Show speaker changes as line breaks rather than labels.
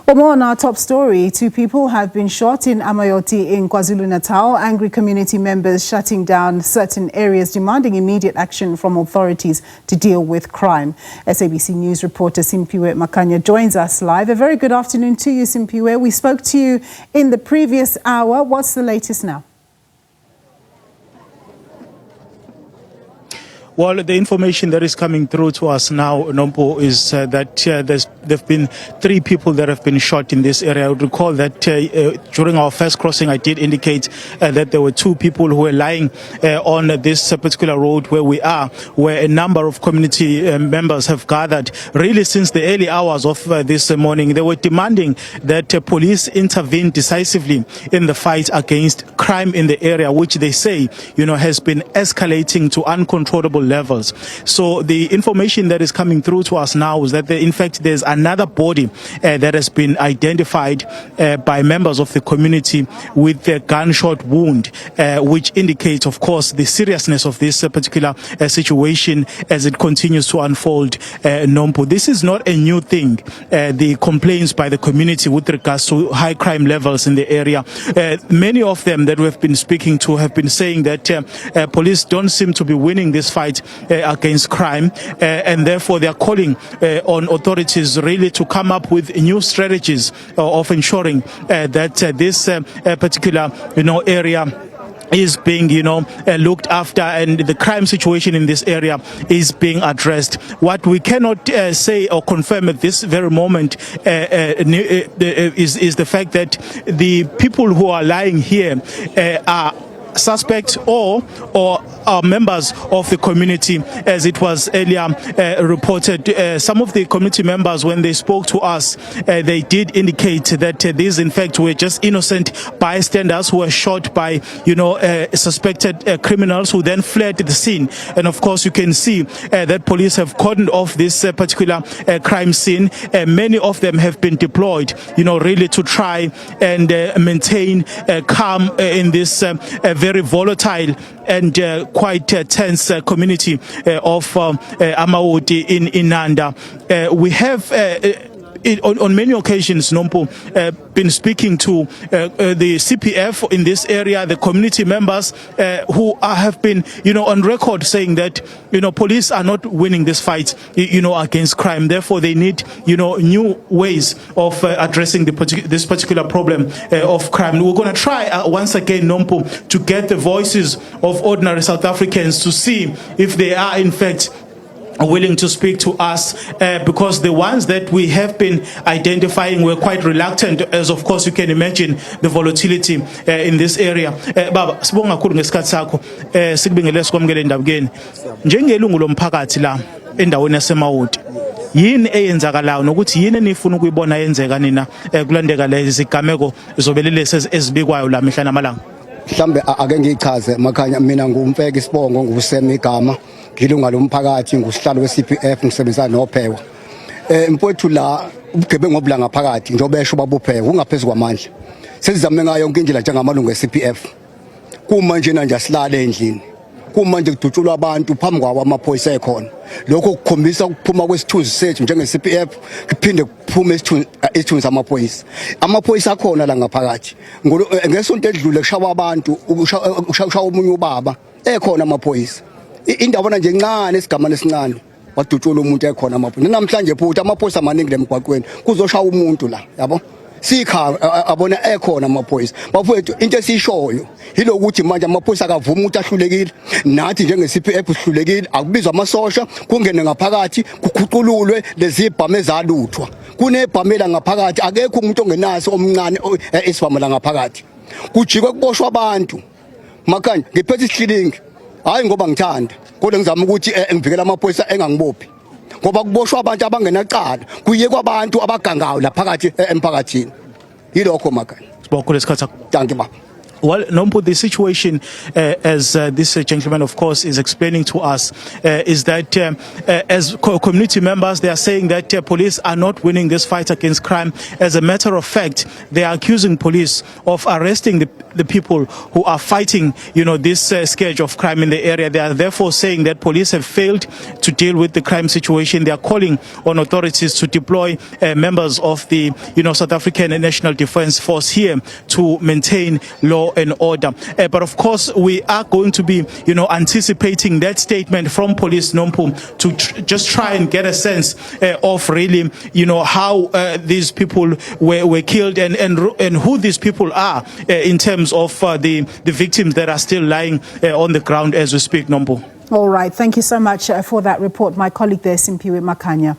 Well, more on our top story. 2 people have been shot in Amaoti in KwaZulu-Natal. Angry community members shutting down certain areas, demanding immediate action from authorities to deal with crime. SABC News reporter Simphiwe Makhanya joins us live. A very good afternoon to you, Simphiwe. We spoke to you in the previous hour. What's the latest now?
Well, the information that is coming through to us now, Nompo, is that there have been 3 people that have been shot in this area. I would recall that during our first crossing, I did indicate that there were 2 people who were lying on this particular road where we are, where a number of community members have gathered. Really, since the early hours of this morning, they were demanding that police intervene decisively in the fight against crime in the area, which they say, has been escalating to uncontrollable levels. So the information that is coming through to us now is that in fact there's another body that has been identified by members of the community with a gunshot wound, which indicates, of course, the seriousness of this particular situation as it continues to unfold. Nompo, this is not a new thing. The complaints by the community with regards to high crime levels in the area, many of them that we have been speaking to have been saying that police don't seem to be winning this fight against crime, and therefore they are calling on authorities really to come up with new strategies of ensuring that this particular area is being looked after, and the crime situation in this area is being addressed. What we cannot say or confirm at this very moment is the fact that the people who are lying here are suspects or are members of the community, as it was earlier reported. Some of the community members, when they spoke to us, they did indicate that these in fact were just innocent bystanders who were shot by suspected criminals who then fled the scene. And of course you can see that police have cordoned off this particular crime scene. Many of them have been deployed really to try and maintain calm in this very volatile and quite tense community of Amaoti in Inanda. We have on many occasions, Nompo, been speaking to the CPF in this area, the community members who have been, on record saying that, police are not winning this fight, against crime. Therefore, they need, new ways of addressing this particular problem of crime. We're going to try once again, Nompo, to get the voices of ordinary South Africans to see if they are, in fact, willing to speak to us, because the ones that we have been identifying were quite reluctant, as of course you can imagine the volatility in this area. Baba, sibonga kakhulu ngesikhathi sakho, sikubingelele sikwamukele indabukeni njengelungu lomphakathi la endaweni yaseMaoti. Yini eyenzakalayo nokuthi yini enifuna ukuyibona yenzeka nina kulandeka lezi zigameko zobelelesi ezibikwayo la mihla namalanga?
Mhlambe ake ngichaze Makhanya, mina ngumfeki Sibongo, ngusema igama, ngilunga lomphakathi, ngusihlalo we-CPF, ngisebenza noPhewa. Mfowethu la ubugebengu obula ngaphakathi njengoba esho babuPhewa ungaphezulu kwamandla. Sesizame ngayo yonke indlela njengamalungu e-CPF. Kumanje nje asilale endlini. Kumanje kudutshulwa abantu phambi kwawo amaphoyisa ekhona. Lokho kukhombisa ukuphuma kwesithunzi sethu njenge-CPF, kuphinde kuphume isithunzi samaphoyisa. Amaphoyisa akhona la ngaphakathi. Ngesonto edlule kushawa abantu, ukushawa umunye ubaba ekhona amaphoyisa. Indabona nje encane esigamane esincane wadutshula umuntu ekhona amaphoyisa. Namhlanje futhi amaphoyisa amaningi lemgwaqweni kuzoshaya umuntu la, yabo? Sikha abona ekhona amaphoyisa. Bafowethu into esishoyo yilokuthi manje amaphoyisa akavuma ukuthi ahlulekile, nathi njenge-CPF sihlulekile, akubizwa amasosha kungene ngaphakathi kukhucululwe lezi ibhamu ezaluthwa. Kunebhamu la ngaphakathi, akekho umuntu ongenaso omncane esibhamu la ngaphakathi. Kujikwe kuboshwa abantu. Makhanya ngiphethe isihlilingi, hayi ngoba ngithanda, kodwa ngizama ukuthi ngivikele amaphoyisa engangibophi. Ngoba kuboshwa abantu abangenacala, kuye kwabantu abagangayo la phakathi emphakathini. Yilokho Makhanya.
Sibonga lesikhathi sakho.
Thank you baba.
Well, Nompu, the situation, as this gentleman, of course, is explaining to us, is that as community members, they are saying that police are not winning this fight against crime. As a matter of fact, they are accusing police of arresting the people who are fighting, this scourge of crime in the area. They are therefore saying that police have failed to deal with the crime situation. They are calling on authorities to deploy members of the, South African National Defence Force here to maintain law and order. But of course, we are going to be, anticipating that statement from police, Nompu, to just try and get a sense of really, how these people were killed and who these people are in terms of the victims that are still lying on the ground as we speak, Nompu.
All right. Thank you so much for that report. My colleague there, Simphiwe Makhanya.